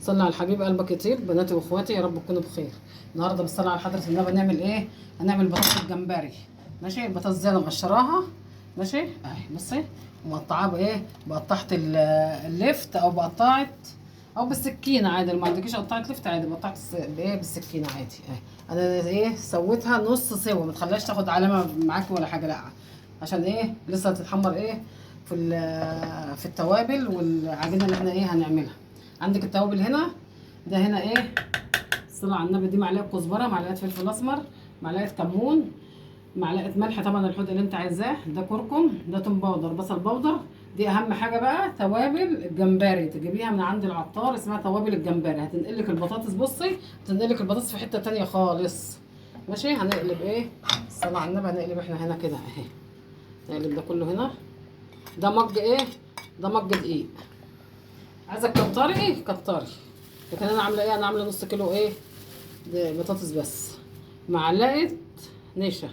صلي على الحبيب قلبك يطيب. بناتي واخواتي يا رب تكونوا بخير. النهارده بالصلاه على حضره النبي هنعمل ايه؟ هنعمل بطاطس الجمبري. ماشي. البطاطس دي انا مقشراها. ماشي اهي بصي، ومقطعاها بايه؟ بقطعت اللفت او بقطعت او بالسكينه عادي. ما عندكيش قطعت لفت عادي، بقطعت بايه؟ بالسكينه عادي اهي. انا ايه سويتها نص سوا، ما تخليهاش تاخد علامه معاكي ولا حاجه، لا، عشان ايه؟ لسه هتتحمر ايه في التوابل والعجينه اللي احنا ايه هنعملها. عندك التوابل هنا، ده هنا ايه؟ الصلاة على النبي. دي معلقه كزبره، معلقه فلفل اسمر، معلقه كمون، معلقه ملح طبعا الحوض اللي انت عايزاه، ده كركم، ده توم باودر، بصل باودر. دي اهم حاجه بقى، توابل الجمبري تجيبيها من عند العطار، اسمها توابل الجمبري. هتنقلك البطاطس، بصي هتنقلك البطاطس في حته تانية خالص. ماشي. هنقلب ايه؟ الصلاة على النبي. هنقلب احنا هنا كده اهي، نقلب ده كله هنا. ده مج ايه؟ ده مج دقيق. عايزه تكتري ايه كتري، لكن انا عامله ايه؟ انا عامله نص كيلو ايه؟ ده بطاطس بس. معلقه نشا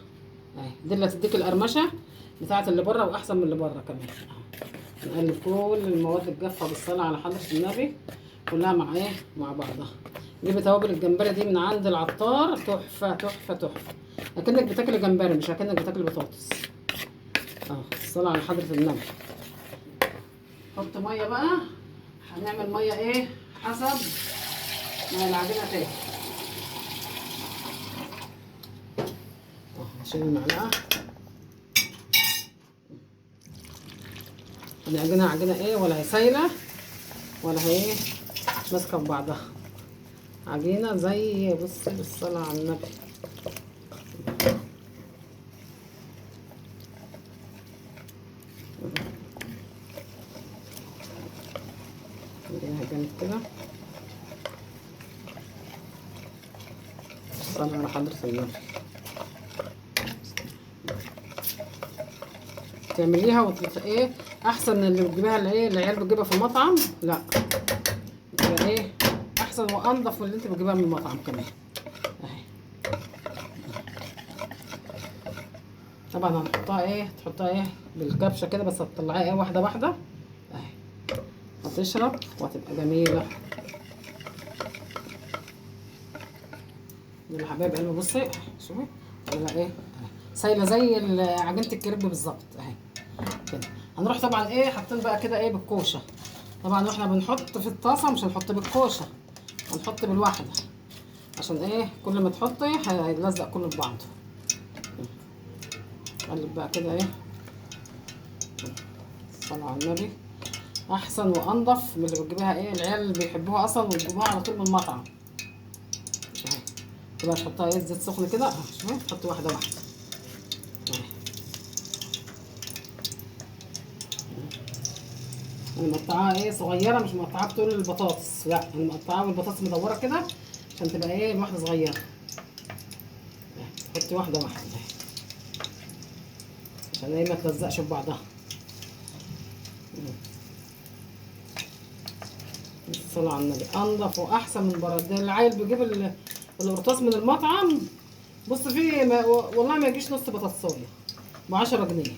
اهي، دي اللي هتديك القرمشه بتاعه اللي بره، واحسن من اللي بره كمان. نقلب كل المواد الجافه بالصلاه على حضره النبي كلها مع ايه؟ مع بعضها. جيبي توابل الجمبري دي من عند العطار، تحفه تحفه تحفه، اكنك بتاكلي جمبري مش اكنك بتاكلي بطاطس. الصلاه على حضره النبي. حط ميه بقى. هنعمل ميه ايه؟ حسب ما العجينه تاكل. نشيل المعلقه. العجينه عجينه ايه؟ ولا هي سايله ولا هي ايه ماسكه في بعضها. عجينه زي بصي بالصلاه على النبي. نديها جنب كده. الصلاه على حضره النبي. تعمليها ايه احسن من اللي بتجيبها، اللي ايه العيال بتجيبها في المطعم. لا، بتبقى ايه احسن وانضف من اللي انت بتجيبها من المطعم كمان اهي. طبعا هنحطها ايه؟ تحطها ايه بالكبشه كده، بس هتطلعيها ايه واحده واحده اهي، هتشرب وهتبقى جميله. دي حبايب قلبي بصي شوفي ولا ايه سايله زي عجينه الكريب بالظبط اهي كده. هنروح طبعا ايه حاطين بقى كده ايه بالكوشه. طبعا واحنا بنحط في الطاسه مش هنحط بالكوشه، هنحط بالواحده، عشان ايه كل ما تحطي هيلزق كله في بعضه. قلب بقى كده ايه. الصلاة على النبي. احسن وانضف من اللي بتجيبها ايه العيال اللي بيحبوها اصلا ويجيبوها على طول من المطعم اهي. تبقى تحطها ايه زيت سخن كده شوفي، تحطي واحده واحده اهي. انا مقطعاها ايه صغيره، مش مقطعاها بطول البطاطس، لا انا مقطعاها والبطاطس مدوره كده عشان تبقى ايه الواحده صغيره اهي. تحطي واحده واحده اهي عشان ايه ما تلزقش في بعضها. الصلاة على النبي. انضف واحسن من بره. ده العيل بيجيب القرطاس من المطعم، بص فيه والله ما يجيش نص بطاطسايه ب10 جنيه.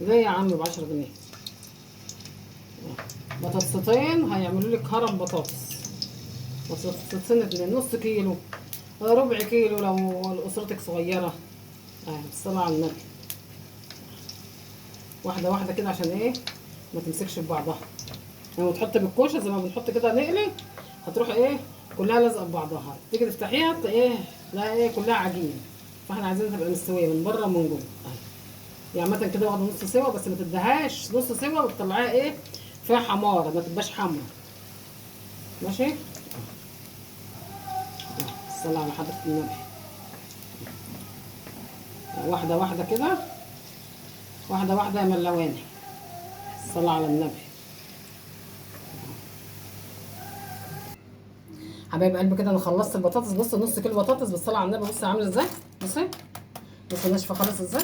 ليه يا عم ب10 جنيه؟ بطاطستين هيعملوا لك هرم بطاطس. بطاطستين اتنين، نص كيلو، ربع كيلو لو اسرتك صغيره اهي. الصلاة على النبي. واحده واحده كده عشان ايه ما تمسكش في بعضها. لما تحط بالكوشه زي ما بنحط كده نقلي، هتروح ايه كلها لازقه في بعضها. تيجي تفتحيها ايه لا ايه كلها عجين. فاحنا عايزينها تبقى مستويه من بره ومن جوه اهي. يعني عامه كده واخده نص سوا، بس ما تديهاش نص سوا بتطلعيها ايه فيها حماره، ما تبقاش حمرا. ماشي. الصلاه على حضره النبي. واحده واحده كده، واحده واحده يا ملواني. الصلاه على النبي. حبايب قلبي كده انا خلصت البطاطس. بص نص كيلو بطاطس بالصلاه على النبي. بص عامله ازاي، بصي بص ناشفه خالص ازاي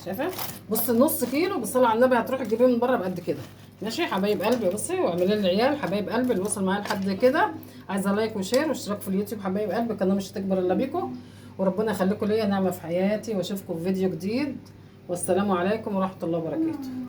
شايفه. بص نص كيلو بالصلاه على النبي هتروحي تجيبيه من بره بقد كده. ماشي حبايب قلبي. بصي واعملي للعيال حبايب قلبي اللي وصل معايا لحد كده. عايزه لايك وشير واشتراك في اليوتيوب حبايب قلبي، القناه مش هتكبر الا بيكم. وربنا يخليكم ليا نعمه في حياتي، واشوفكم في فيديو جديد. والسلام عليكم ورحمه الله وبركاته.